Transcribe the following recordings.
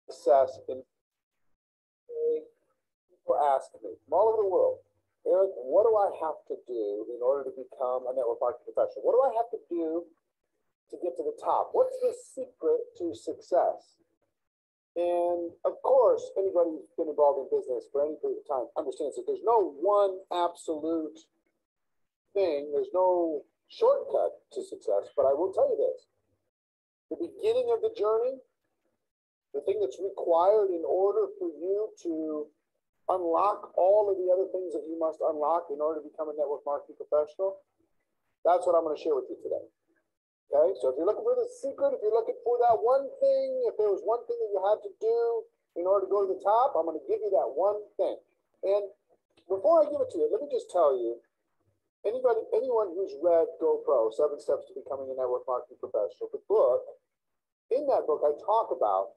success in people ask me from all over the world, Eric, what do I have to do in order to become a network marketing professional? What do I have to do to get to the top? What's the secret to success? And of course, anybody who's been involved in business for any period of time understands that there's no one absolute thing. There's no shortcut to success. But I will tell you this. The beginning of the journey, the thing that's required in order for you to unlock all of the other things that you must unlock in order to become a network marketing professional, that's what I'm going to share with you today. Okay, so if you're looking for the secret, if you're looking for that one thing, if there was one thing that you had to do in order to go to the top, I'm going to give you that one thing. And before I give it to you, let me just tell you, anyone who's read GoPro, 7 Steps to Becoming a Network Marketing Professional, the book, in that book, I talk about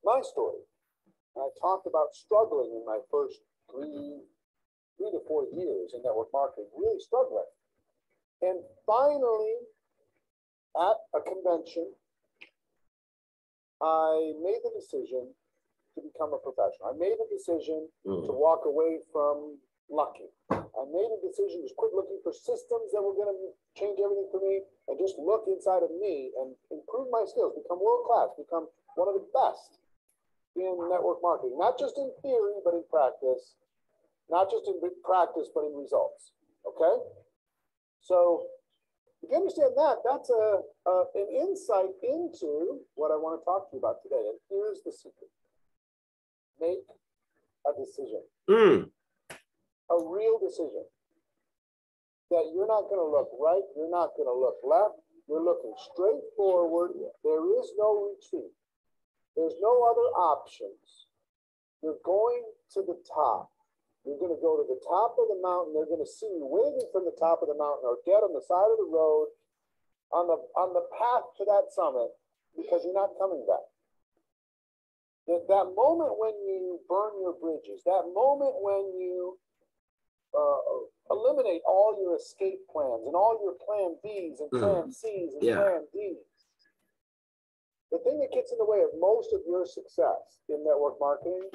my story. And I talked about struggling in my first three to 4 years in network marketing, really struggling. And finally, at a convention, I made the decision to become a professional. I made the decision to walk away from lucky. I made a decision to quit looking for systems that were going to change everything for me and just look inside of me and improve my skills, become world-class, become one of the best in network marketing, not just in theory, but in practice, not just in practice, but in results. Okay? So, if you understand that, that's an insight into what I want to talk to you about today. And here's the secret. Make a decision. A real decision. That you're not going to look right, you're not going to look left, you're looking straight forward. There is no retreat. There's no other options. You're going to the top. You're going to go to the top of the mountain. They're going to see you waving from the top of the mountain or dead on the side of the road on the path to that summit because you're not coming back. That moment when you burn your bridges, that moment when you eliminate all your escape plans and all your plan Bs and plan Cs and plan Ds, the thing that gets in the way of most of your success in network marketing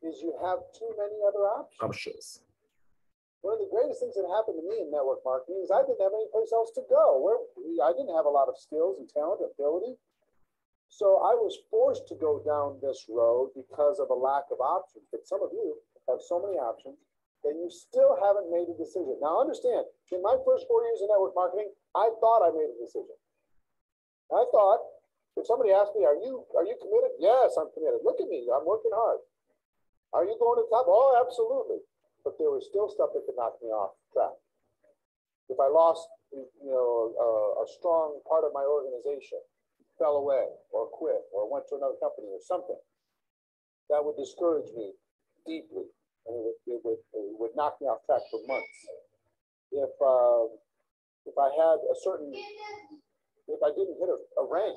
is you have too many other options. One of the greatest things that happened to me in network marketing is I didn't have any place else to go. I didn't have a lot of skills and talent and ability. So I was forced to go down this road because of a lack of options. But some of you have so many options that you still haven't made a decision. Now understand, in my first 4 years in network marketing, I thought I made a decision. I thought, if somebody asked me, are you committed? Yes, I'm committed. Look at me, I'm working hard. Are you going to the top? Oh, absolutely. But there was still stuff that could knock me off track. If I lost, a strong part of my organization, fell away or quit or went to another company or something, that would discourage me deeply, and it would knock me off track for months. If I had if I didn't hit a rank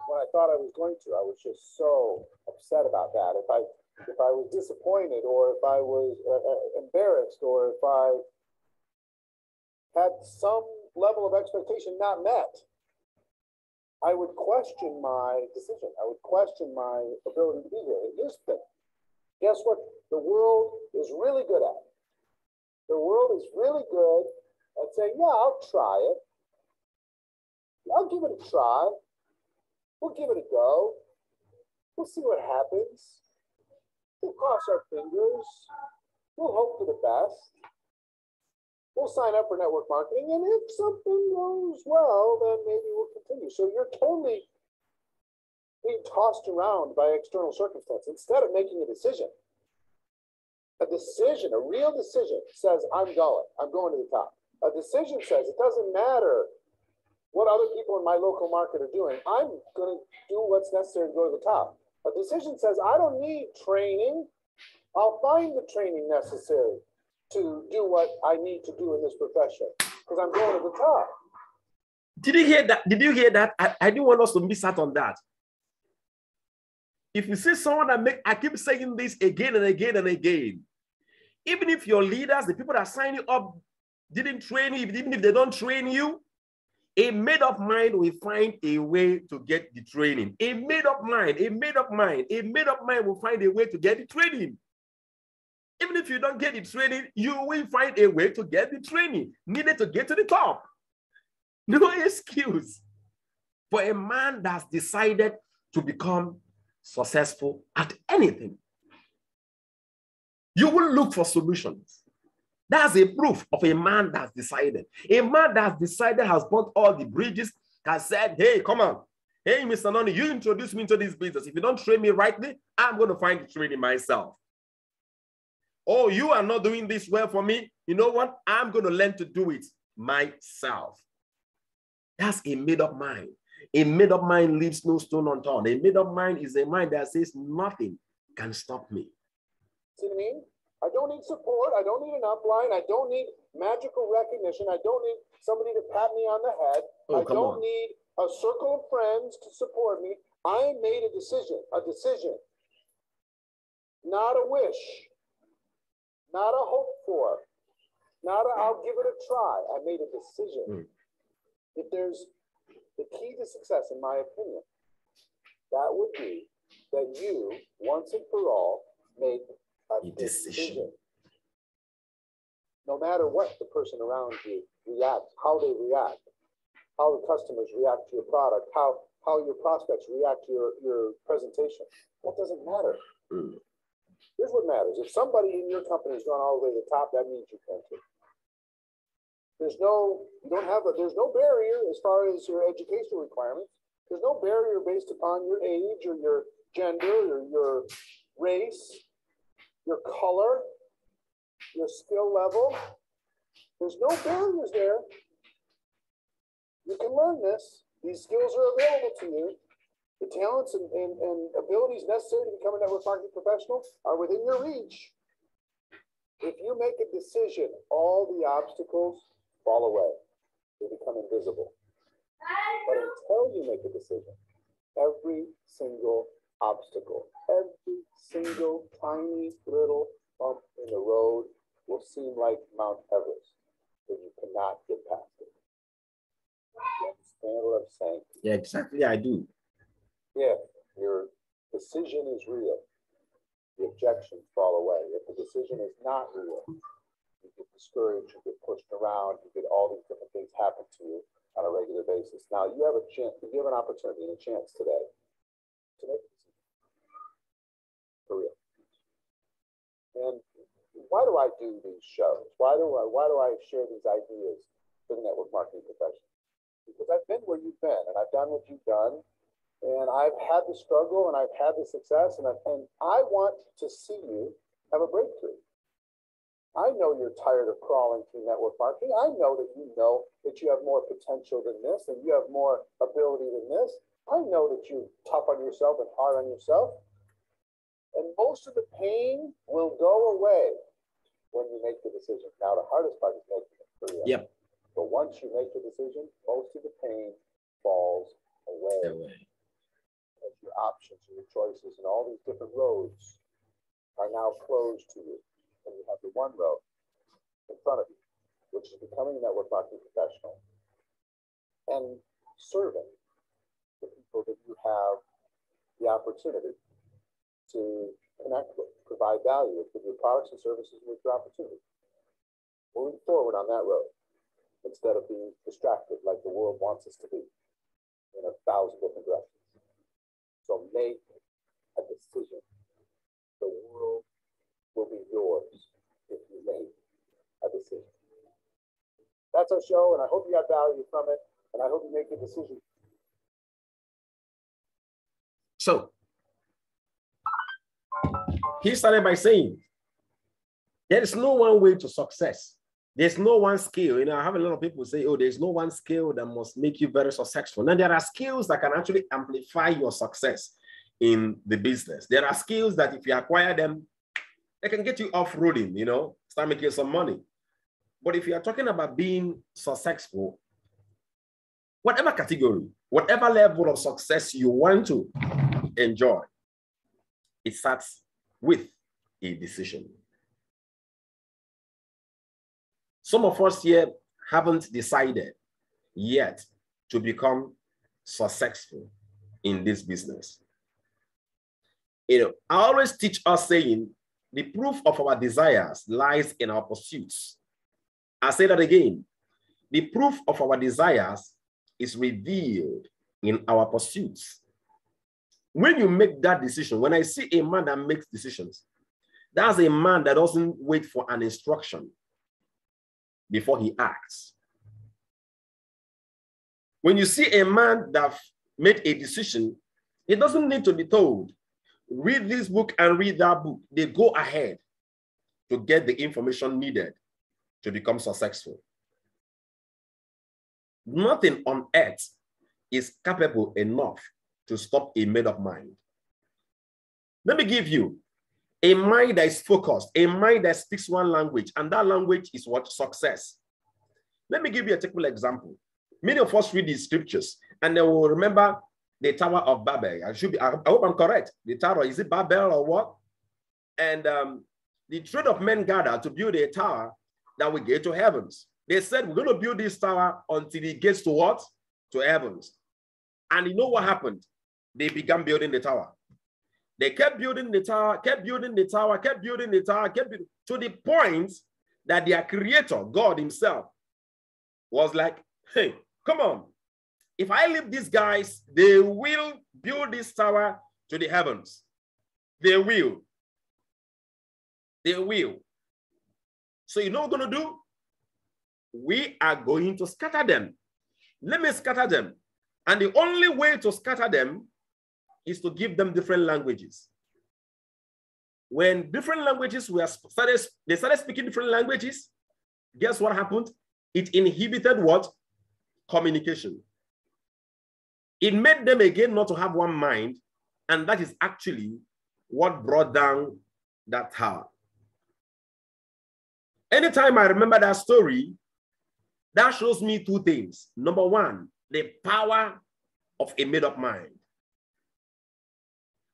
when I thought I was going to, I was just so upset about that. If I was disappointed, or if I was embarrassed, or if I had some level of expectation not met, I would question my decision. I would question my ability to be here. And here's the thing. Guess what the world is really good at? The world is really good at saying, yeah, I'll try it. I'll give it a try. We'll give it a go. We'll see what happens. We'll cross our fingers. We'll hope for the best. We'll sign up for network marketing, and if something goes well, then maybe we'll continue. So you're totally being tossed around by external circumstances instead of making a decision. A decision, a real decision, says, I'm going to the top. A decision says, it doesn't matter what other people in my local market are doing. I'm going to do what's necessary to go to the top. A decision says, I don't need training. I'll find the training necessary to do what I need to do in this profession because I'm going to the top. Did you hear that? Did you hear that? I didn't want us to miss out on that. If you see someone I keep saying this again and again and again. Even if your leaders, the people that sign you up, didn't train you, even if they don't train you, A made-up mind will find a way to get the training. A made-up mind will find a way to get the training. Even if you don't get the training, you will find a way to get the training needed to get to the top. No excuse for a man that's decided to become successful at anything. You will look for solutions. That's a proof of a man that's decided. A man that's decided has burnt all the bridges, has said, hey, come on. Hey, Mr. Noni, you introduce me into this business. If you don't train me rightly, I'm going to find the training myself. Oh, you are not doing this well for me. You know what? I'm going to learn to do it myself. That's a made-up mind. A made-up mind leaves no stone unturned. A made-up mind is a mind that says nothing can stop me. See what I mean? I don't need support. I don't need an upline. I don't need magical recognition. I don't need somebody to pat me on the head. I don't need a circle of friends to support me. I made a decision, not a wish, not a hope for, not a I'll give it a try. I made a decision. If there's the key to success, in my opinion, that would be that you, once and for all, make a decision. No matter what the person around you reacts, how they react, how the customers react to your product, how your prospects react to your presentation, that doesn't matter. Here's what matters. If somebody in your company has gone all the way to the top, that means you can too. There's no barrier as far as your educational requirements. There's no barrier based upon your age or your gender or your race, your color, your skill level. There's no barriers there. You can learn this. These skills are available to you. The talents and abilities necessary to become a network marketing professional are within your reach. If you make a decision, all the obstacles fall away. They become invisible. But until you make a decision, every single obstacle, every single tiny little bump in the road will seem like Mount Everest, but you cannot get past it. You understand what I'm saying? Yeah, exactly. I do. If your decision is real, the objections fall away. If the decision is not real, you get discouraged, you get pushed around, you get all these different things happen to you on a regular basis. Now you have a chance, you have an opportunity and a chance today to make a decision. For real. And why do I do these shows? Why do I share these ideas for the network marketing profession? Because I've been where you've been and I've done what you've done. And I've had the struggle and I've had the success, and I want to see you have a breakthrough. I know you're tired of crawling through network marketing. I know that you have more potential than this, and you have more ability than this. I know that you're tough on yourself and hard on yourself. And most of the pain will go away when you make the decision. Now, the hardest part is making it for you. Yep. But once you make the decision, most of the pain falls away. Your options and your choices and all these different roads are now closed to you. And you have the one road in front of you, which is becoming a network marketing professional and serving the people that you have the opportunity to connect with, provide value with your products and services with your opportunity. Moving forward on that road instead of being distracted like the world wants us to be in 1,000 different directions. So make a decision. The world will be yours if you make a decision. That's our show, and I hope you got value from it, and I hope you make a decision. So, he started by saying, there is no one way to success. There's no one skill. I have a lot of people say, oh, there's no one skill that must make you very successful. Now, there are skills that can actually amplify your success in the business. There are skills that if you acquire them, they can get you off-roading, start making some money. But if you are talking about being successful, whatever category, whatever level of success you want to enjoy, it starts with a decision. Some of us here haven't decided yet to become successful in this business. I always teach us saying, the proof of our desires lies in our pursuits. I say that again. The proof of our desires is revealed in our pursuits. When you make that decision, when I see a man that makes decisions, that's a man that doesn't wait for an instruction before he acts. When you see a man that made a decision, he doesn't need to be told, read this book and read that book. They go ahead to get the information needed to become successful. Nothing on earth is capable enough to stop a made-up mind. Let me give you a mind that is focused, a mind that speaks one language, and that language is what? Success. Let me give you a typical example. Many of us read these scriptures, and they will remember the Tower of Babel. I hope I'm correct. The tower, is it Babel or what? And the trade of men gathered to build a tower that will get to heavens. They said, we're going to build this tower until it gets to what? To heavens. And you know what happened? They began building the tower. They kept building the tower, kept building the tower, kept building the tower, kept building, to the point that their creator, God himself, was like, hey, come on. If I leave these guys, they will build this tower to the heavens. They will. They will. So you know what we're going to do? We are going to scatter them. Let me scatter them. And the only way to scatter them is to give them different languages. When different languages they started speaking different languages, guess what happened? It inhibited what? Communication. It made them again not to have one mind, and that is actually what brought down that tower. Anytime I remember that story, that shows me two things. Number one, the power of a made-up mind,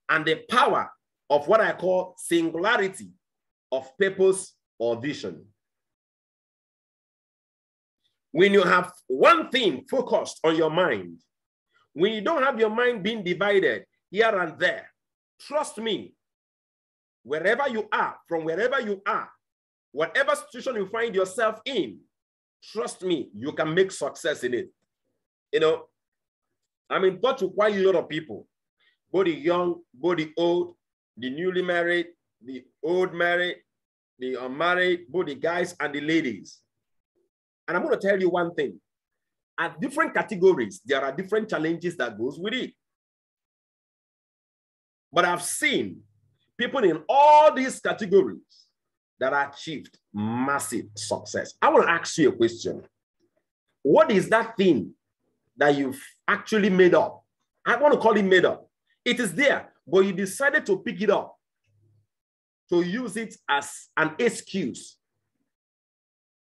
and the power of what I call singularity of purpose or vision. When you have one thing focused on your mind, when you don't have your mind being divided here and there, trust me, wherever you are, from wherever you are, whatever situation you find yourself in, trust me, you can make success in it. You know, I'm in touch with quite a lot of people, both the young, both the old, the newly married, the old married, the unmarried, both the guys and the ladies. And I'm going to tell you one thing. At different categories, there are different challenges that goes with it. But I've seen people in all these categories that achieved massive success. I want to ask you a question. What is that thing that you've actually made up? I want to call it made up. It is there, but you decided to pick it up, to use it as an excuse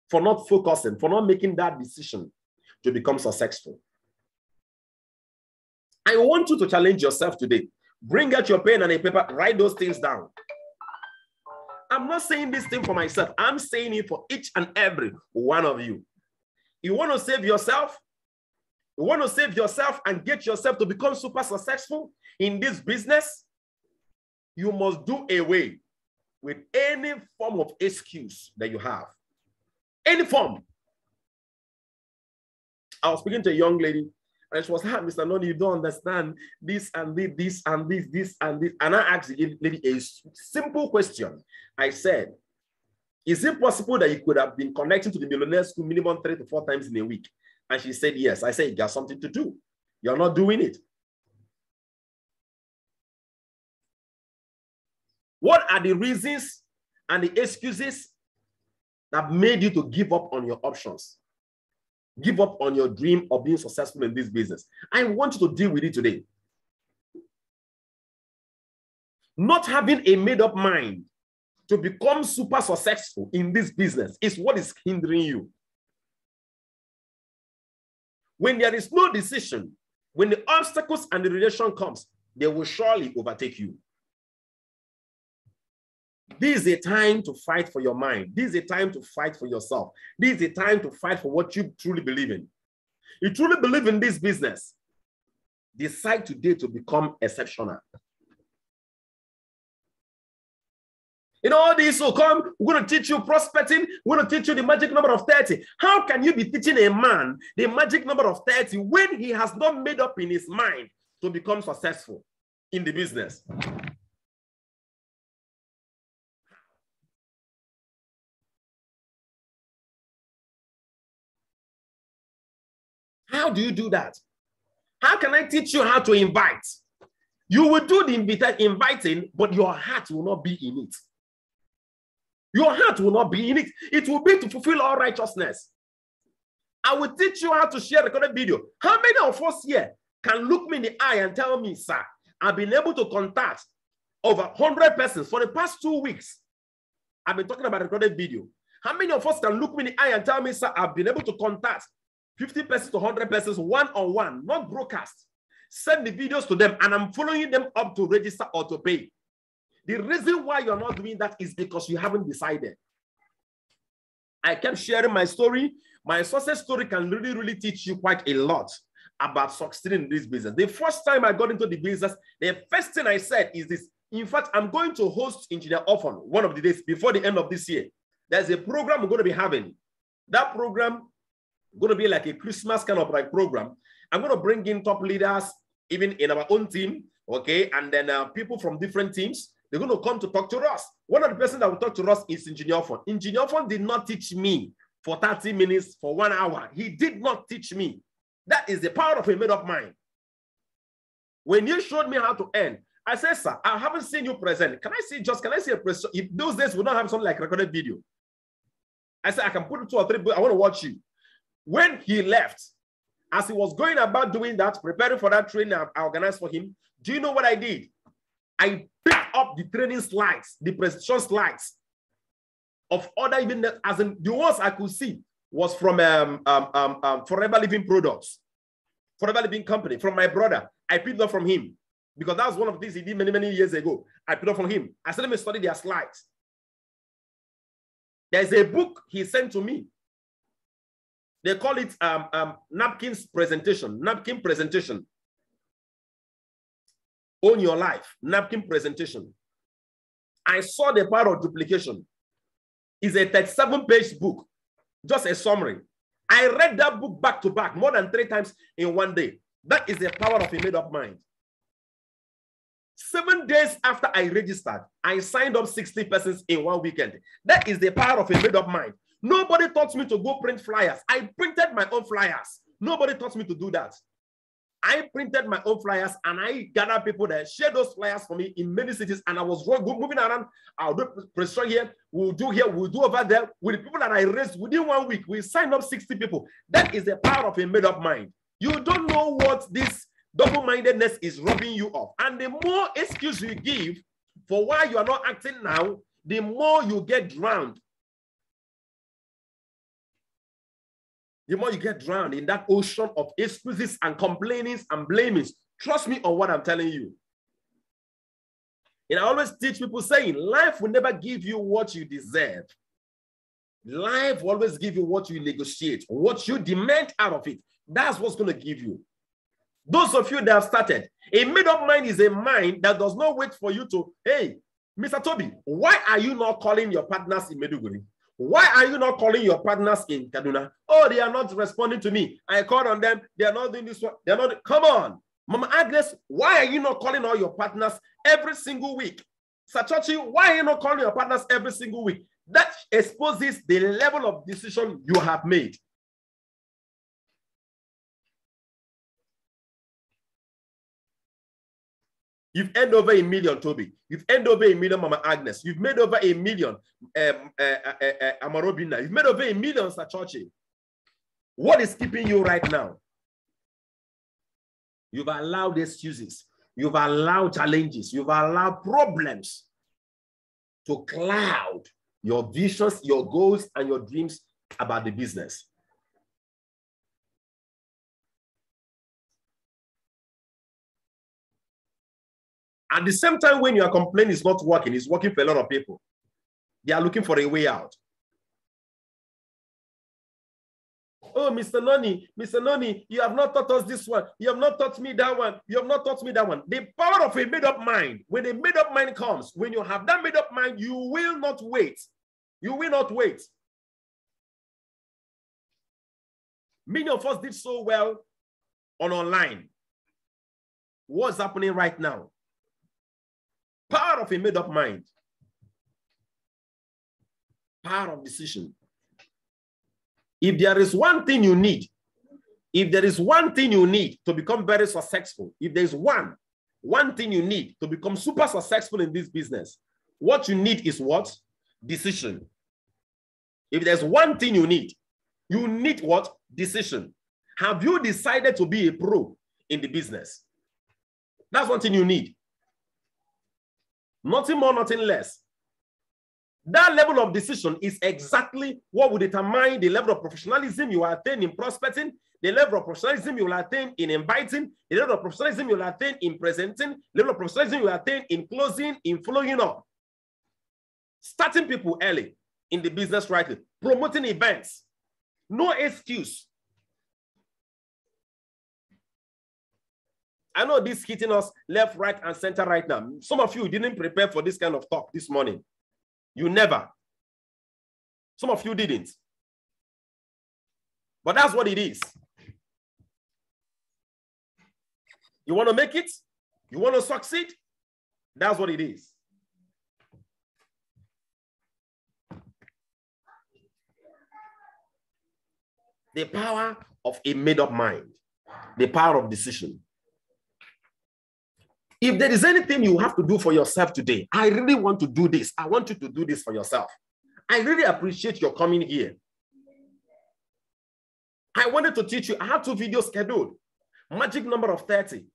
for not focusing, for not making that decision to become successful. I want you to challenge yourself today. Bring out your pen and a paper, write those things down. I'm not saying this thing for myself. I'm saying it for each and every one of you. You want to save yourself? You want to save yourself and get yourself to become super successful in this business? You must do away with any form of excuse that you have. Any form. I was speaking to a young lady, and she was like, Mr. Noni, you don't understand this and this, this and this, this and this. And I asked the lady a simple question. I said, is it possible that you could have been connecting to the millionaire school minimum 3 to 4 times in a week? And she said, yes. I said, you got something to do. You're not doing it. What are the reasons and the excuses that made you to give up on your options? Give up on your dream of being successful in this business? I want you to deal with it today. Not having a made-up mind to become super successful in this business is what is hindering you. When there is no decision, when the obstacles and the rejection comes, they will surely overtake you. This is a time to fight for your mind. This is a time to fight for yourself. This is a time to fight for what you truly believe in. You truly believe in this business, decide today to become exceptional. You know, all these will come, we're going to teach you prospecting, we're going to teach you the magic number of 30. How can you be teaching a man the magic number of 30 when he has not made up in his mind to become successful in the business? How do you do that? How can I teach you how to invite? You will do the inviting, but your heart will not be in it. Your heart will not be in it. It will be to fulfill all righteousness. I will teach you how to share recorded video. How many of us here can look me in the eye and tell me, sir, I've been able to contact over 100 persons for the past 2 weeks? I've been talking about recorded video. How many of us can look me in the eye and tell me, sir, I've been able to contact 50 persons to 100 persons one-on-one, not broadcast? Send the videos to them, and I'm following them up to register or to pay. The reason why you're not doing that is because you haven't decided. I kept sharing my story. My success story can really, really teach you quite a lot about succeeding in this business. The first time I got into the business, the first thing I said is this. In fact, I'm going to host Engineer Often one of the days before the end of this year. There's a program we're going to be having. That program is going to be like a Christmas kind of like program. I'm going to bring in top leaders, even in our own team, okay? And then people from different teams. They're going to come to talk to us. One of the persons that will talk to us is Engineer Often. Engineer Often did not teach me for 30 minutes, for 1 hour. He did not teach me. That is the power of a made-up mind. When you showed me how to earn, I said, sir, I haven't seen you present. Can I see a present? If those days we don't have something like recorded video. I said, I can put 2 or 3, but I want to watch you. When he left, as he was going about doing that, preparing for that training I organized for him, do you know what I did? I picked up the training slides, the presentation slides of other, even as in the ones I could see was from Forever Living Products, Forever Living Company, from my brother. I picked up from him because that was one of the things he did many, many years ago. I picked up from him. I said, let me study their slides. There's a book he sent to me. They call it napkin presentation. Own your life, napkin presentation. I saw the power of duplication. It's a 37-page book, just a summary. I read that book back to back more than 3 times in 1 day. That is the power of a made-up mind. 7 days after I registered, I signed up 60 persons in 1 weekend. That is the power of a made-up mind. Nobody taught me to go print flyers. I printed my own flyers. Nobody taught me to do that. I printed my own flyers and I gathered people that share those flyers for me in many cities. And I was moving around. I'll do pressure here, we'll do over there. With the people that I raised within 1 week, we signed up 60 people. That is the power of a made-up mind. You don't know what this double-mindedness is robbing you of. And the more excuse you give for why you are not acting now, the more you get drowned. The more you get drowned in that ocean of excuses and complainings and blamings. Trust me on what I'm telling you. And I always teach people saying, life will never give you what you deserve. Life will always give you what you negotiate, what you demand out of it. That's what's going to give you. Those of you that have started, a made-up mind is a mind that does not wait for you to, hey, Mr. Toby, why are you not calling your partners in Meduguri? Why are you not calling your partners in Kaduna? Oh, they are not responding to me. I called on them. They are not doing this one. They are not. Come on. Mama Agnes, why are you not calling all your partners every single week? Sachochi, why are you not calling your partners every single week? That exposes the level of decision you have made. You've earned over $1 million, Toby. You've earned over $1 million, Mama Agnes. You've made over $1 million, Amarobina. You've made over $1 million, Sachochi. What is keeping you right now? You've allowed excuses. You've allowed challenges. You've allowed problems to cloud your visions, your goals, and your dreams about the business. At the same time, when you are complaining it's not working, it's working for a lot of people. They are looking for a way out. Oh, Mr. Noni, you have not taught us this one. You have not taught me that one. You have not taught me that one. The power of a made-up mind. When a made-up mind comes, when you have that made-up mind, you will not wait. You will not wait. Many of us did so well on online. What's happening right now? Power of a made-up mind. Power of decision. If there is one thing you need, if there is one thing you need to become very successful, if there's one thing you need to become super successful in this business, what you need is what? Decision. If there's one thing you need what? Decision. Have you decided to be a pro in the business? That's one thing you need. Nothing more, nothing less. That level of decision is exactly what will determine the level of professionalism you attain in prospecting, the level of professionalism you will attain in inviting, the level of professionalism you will attain in presenting, the level of professionalism you will attain in closing, in following up. Starting people early in the business rightly, promoting events. No excuse. I know this hitting us left, right, and center right now. Some of you didn't prepare for this kind of talk this morning. You never. Some of you didn't. But that's what it is. You want to make it? You want to succeed? That's what it is. The power of a made-up mind. The power of decision. If there is anything you have to do for yourself today, I really want to do this. I want you to do this for yourself. I really appreciate your coming here. I wanted to teach you. I have 2 videos scheduled. Magic number of 30.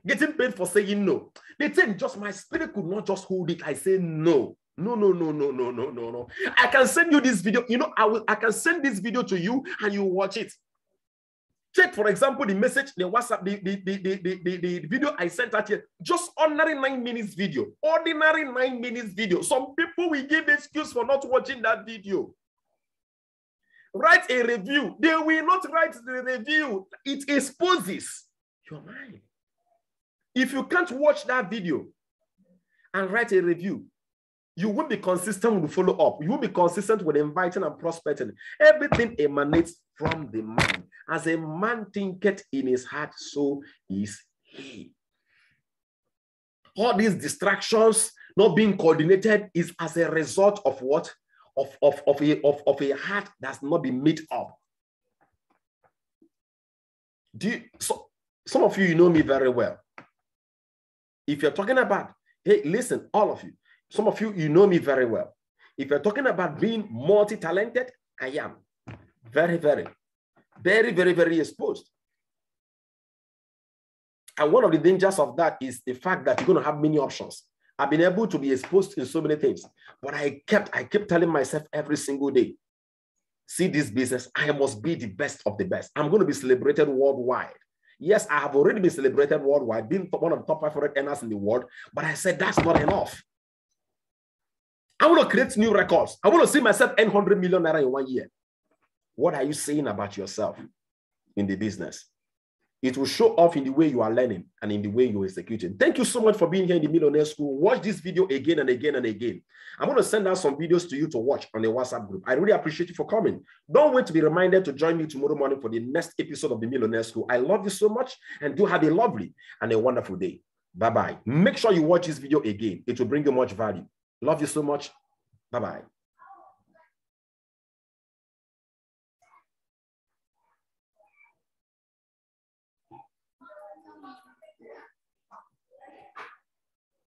Getting paid for saying no. They think just my spirit could not just hold it. I say no. No. I can send you this video. You know, I can send this video to you and you watch it. Take, for example, the message, the WhatsApp, the video I sent out here. Just ordinary 9 minutes video. Ordinary 9 minutes video. Some people will give excuse for not watching that video. Write a review. They will not write the review. It exposes your mind. If you can't watch that video and write a review, you won't be consistent with follow-up. You won't be consistent with inviting and prospecting. Everything emanates from the mind. As a man thinketh in his heart, so is he. All these distractions not being coordinated is as a result of what? Of a heart that's not been made up. So some of you know me very well. If you're talking about, hey, listen, all of you, some of you know me very well. If you're talking about being multi-talented, I am very exposed. And one of the dangers of that is the fact that you're going to have many options. I've been able to be exposed in so many things, but I kept telling myself every single day, see this business, I must be the best of the best. I'm going to be celebrated worldwide. Yes, I have already been celebrated worldwide, being one of the top 500 earners in the world, but I said that's not enough. I want to create new records. I want to see myself earn 100 million naira in 1 year. What are you saying about yourself in the business? It will show off in the way you are learning and in the way you're executing. Thank you so much for being here in the Millionaire School. Watch this video again and again and again. I'm going to send out some videos to you to watch on the WhatsApp group. I really appreciate you for coming. Don't wait to be reminded to join me tomorrow morning for the next episode of the Millionaire School. I love you so much and do have a lovely and a wonderful day. Bye-bye. Make sure you watch this video again. It will bring you much value. Love you so much. Bye-bye.